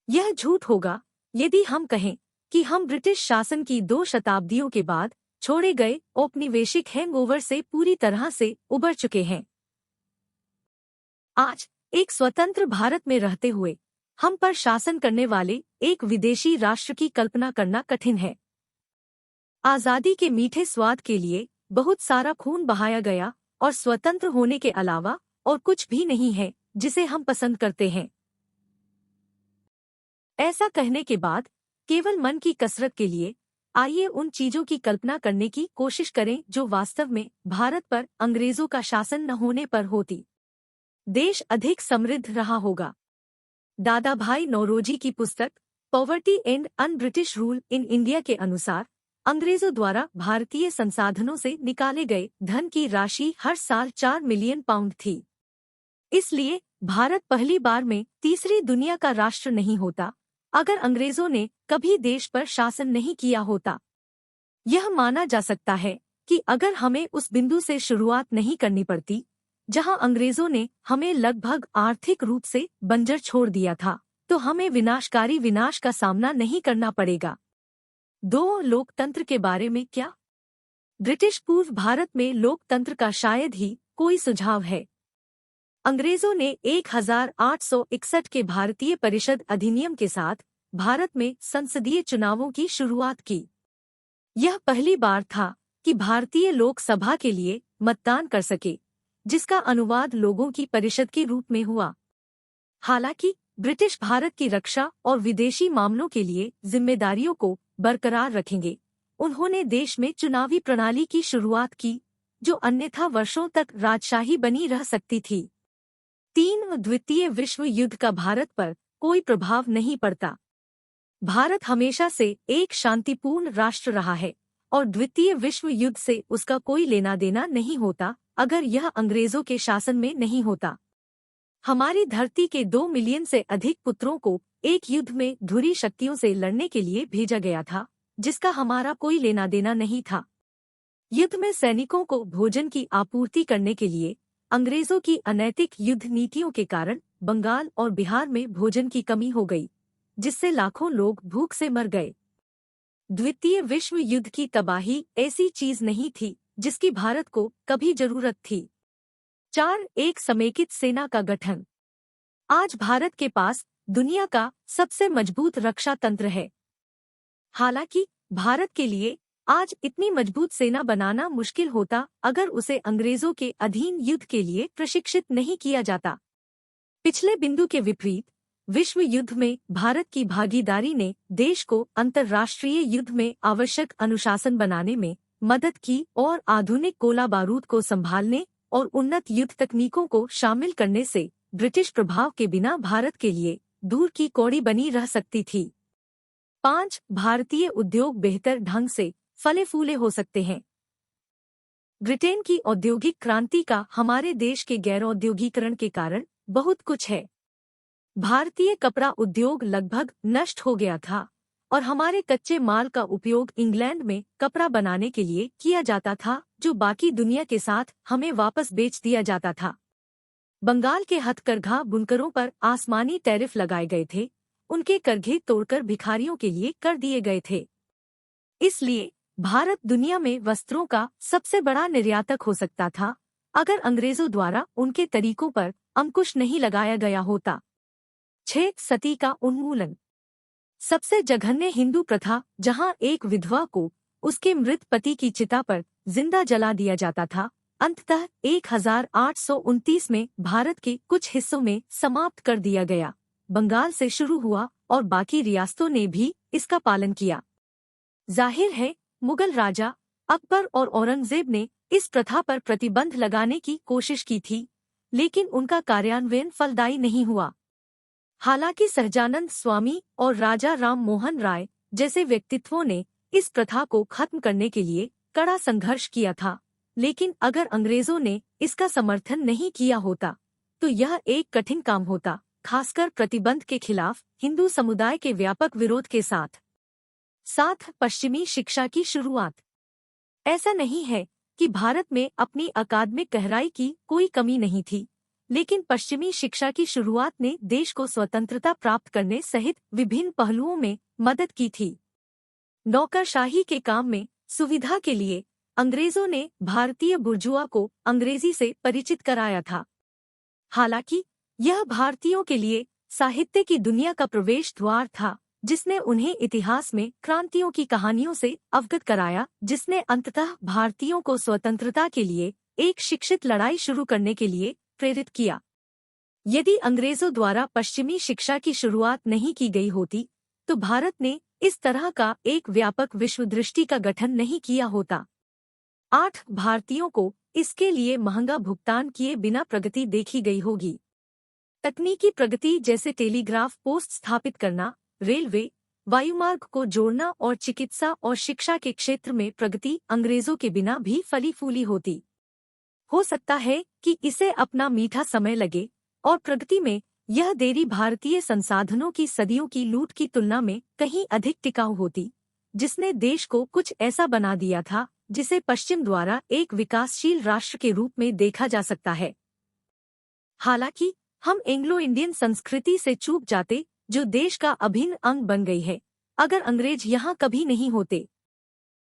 यह झूठ होगा यदि हम कहें कि हम ब्रिटिश शासन की 2 शताब्दियों के बाद छोड़े गए औपनिवेशिक हैंगओवर से पूरी तरह से उबर चुके हैं। आज एक स्वतंत्र भारत में रहते हुए हम पर शासन करने वाले एक विदेशी राष्ट्र की कल्पना करना कठिन है। आज़ादी के मीठे स्वाद के लिए बहुत सारा खून बहाया गया और स्वतंत्र होने के अलावा और कुछ भी नहीं है जिसे हम पसंद करते हैं। ऐसा कहने के बाद केवल मन की कसरत के लिए आइए उन चीजों की कल्पना करने की कोशिश करें जो वास्तव में भारत पर अंग्रेजों का शासन न होने पर होती। देश अधिक समृद्ध रहा होगा। दादा भाई नौरोजी की पुस्तक poverty and un British rule in India के अनुसार अंग्रेजों द्वारा भारतीय संसाधनों से निकाले गए धन की राशि हर साल 4 मिलियन पाउंड थी। इसलिए भारत पहली बार में तीसरी दुनिया का राष्ट्र नहीं होता अगर अंग्रेजों ने कभी देश पर शासन नहीं किया होता। यह माना जा सकता है कि अगर हमें उस बिंदु से शुरुआत नहीं करनी पड़ती जहां अंग्रेजों ने हमें लगभग आर्थिक रूप से बंजर छोड़ दिया था, तो हमें विनाशकारी विनाश का सामना नहीं करना पड़ेगा। 2 लोकतंत्र के बारे में क्या? ब्रिटिश पूर्व भारत में लोकतंत्र का शायद ही कोई सुझाव है। अंग्रेजों ने 1861 के भारतीय परिषद अधिनियम के साथ भारत में संसदीय चुनावों की शुरुआत की। यह पहली बार था कि भारतीय लोकसभा के लिए मतदान कर सके, जिसका अनुवाद लोगों की परिषद के रूप में हुआ। हालांकि ब्रिटिश भारत की रक्षा और विदेशी मामलों के लिए जिम्मेदारियों को बरकरार रखेंगे, उन्होंने देश में चुनावी प्रणाली की शुरुआत की, जो अन्यथा वर्षों तक राजशाही बनी रह सकती थी। 3 द्वितीय विश्व युद्ध का भारत पर कोई प्रभाव नहीं पड़ता। भारत हमेशा से एक शांतिपूर्ण राष्ट्र रहा है और द्वितीय विश्व युद्ध से उसका कोई लेना देना नहीं होता अगर यह अंग्रेजों के शासन में नहीं होता। हमारी धरती के 2 मिलियन से अधिक पुत्रों को एक युद्ध में धुरी शक्तियों से लड़ने के लिए भेजा गया था, जिसका हमारा कोई लेना देना नहीं था। युद्ध में सैनिकों को भोजन की आपूर्ति करने के लिए अंग्रेजों की अनैतिक युद्ध नीतियों के कारण बंगाल और बिहार में भोजन की कमी हो गई, जिससे लाखों लोग भूख से मर गए। द्वितीय विश्व युद्ध की तबाही ऐसी चीज नहीं थी जिसकी भारत को कभी जरूरत थी। 4 एक समेकित सेना का गठन। आज भारत के पास दुनिया का सबसे मजबूत रक्षा तंत्र है। हालांकि भारत के लिए आज इतनी मजबूत सेना बनाना मुश्किल होता अगर उसे अंग्रेजों के अधीन युद्ध के लिए प्रशिक्षित नहीं किया जाता। पिछले बिंदु के विपरीत विश्व युद्ध में भारत की भागीदारी ने देश को अंतर्राष्ट्रीय युद्ध में आवश्यक अनुशासन बनाने में मदद की और आधुनिक गोला बारूद को संभालने और उन्नत युद्ध तकनीकों को शामिल करने से ब्रिटिश प्रभाव के बिना भारत के लिए दूर की कौड़ी बनी रह सकती थी। 5 भारतीय उद्योग बेहतर ढंग से फले फूले हो सकते हैं। ब्रिटेन की औद्योगिक क्रांति का हमारे देश के गैर औद्योगिकरण के कारण बहुत कुछ है। भारतीय कपड़ा उद्योग लगभग नष्ट हो गया था और हमारे कच्चे माल का उपयोग इंग्लैंड में कपड़ा बनाने के लिए किया जाता था, जो बाकी दुनिया के साथ हमें वापस बेच दिया जाता था। बंगाल के हथकरघा बुनकरों पर आसमानी टैरिफ लगाए गए थे, उनके करघे तोड़कर भिखारियों के लिए कर दिए गए थे। इसलिए भारत दुनिया में वस्त्रों का सबसे बड़ा निर्यातक हो सकता था अगर अंग्रेजों द्वारा उनके तरीकों पर अंकुश नहीं लगाया गया होता। 6 सती का उन्मूलन। सबसे जघन्य हिंदू प्रथा जहां एक विधवा को उसके मृत पति की चिता पर जिंदा जला दिया जाता था, अंततः 1829 में भारत के कुछ हिस्सों में समाप्त कर दिया गया। बंगाल से शुरू हुआ और बाकी रियासतों ने भी इसका पालन किया। जाहिर है मुगल राजा अकबर और औरंगजेब ने इस प्रथा पर प्रतिबंध लगाने की कोशिश की थी, लेकिन उनका कार्यान्वयन फलदायी नहीं हुआ। हालांकि सहजानंद स्वामी और राजा राम मोहन राय जैसे व्यक्तित्वों ने इस प्रथा को खत्म करने के लिए कड़ा संघर्ष किया था, लेकिन अगर अंग्रेजों ने इसका समर्थन नहीं किया होता तो यह एक कठिन काम होता, खासकर प्रतिबंध के खिलाफ हिंदू समुदाय के व्यापक विरोध के साथ। 7 पश्चिमी शिक्षा की शुरुआत। ऐसा नहीं है कि भारत में अपनी अकादमिक गहराई की कोई कमी नहीं थी, लेकिन पश्चिमी शिक्षा की शुरुआत ने देश को स्वतंत्रता प्राप्त करने सहित विभिन्न पहलुओं में मदद की थी। नौकरशाही के काम में सुविधा के लिए अंग्रेजों ने भारतीय बुर्जुआ को अंग्रेजी से परिचित कराया था। हालांकि यह भारतीयों के लिए साहित्य की दुनिया का प्रवेश द्वार था, जिसने उन्हें इतिहास में क्रांतियों की कहानियों से अवगत कराया, जिसने अंततः भारतीयों को स्वतंत्रता के लिए एक शिक्षित लड़ाई शुरू करने के लिए प्रेरित किया। यदि अंग्रेजों द्वारा पश्चिमी शिक्षा की शुरुआत नहीं की गई होती तो भारत ने इस तरह का एक व्यापक विश्वदृष्टि का गठन नहीं किया होता। 8 भारतीयों को इसके लिए महंगा भुगतान किए बिना प्रगति देखी गई होगी। तकनीकी प्रगति जैसे टेलीग्राफ पोस्ट स्थापित करना, रेलवे, वायुमार्ग को जोड़ना और चिकित्सा और शिक्षा के क्षेत्र में प्रगति अंग्रेजों के बिना भी फली फूली होती। हो सकता है कि इसे अपना मीठा समय लगे और प्रगति में यह देरी भारतीय संसाधनों की सदियों की लूट की तुलना में कहीं अधिक टिकाऊ होती, जिसने देश को कुछ ऐसा बना दिया था जिसे पश्चिम द्वारा एक विकासशील राष्ट्र के रूप में देखा जा सकता है। हालांकि हम एंग्लो इंडियन संस्कृति से चूक जाते, जो देश का अभिन्न अंग बन गई है। अगर अंग्रेज यहाँ कभी नहीं होते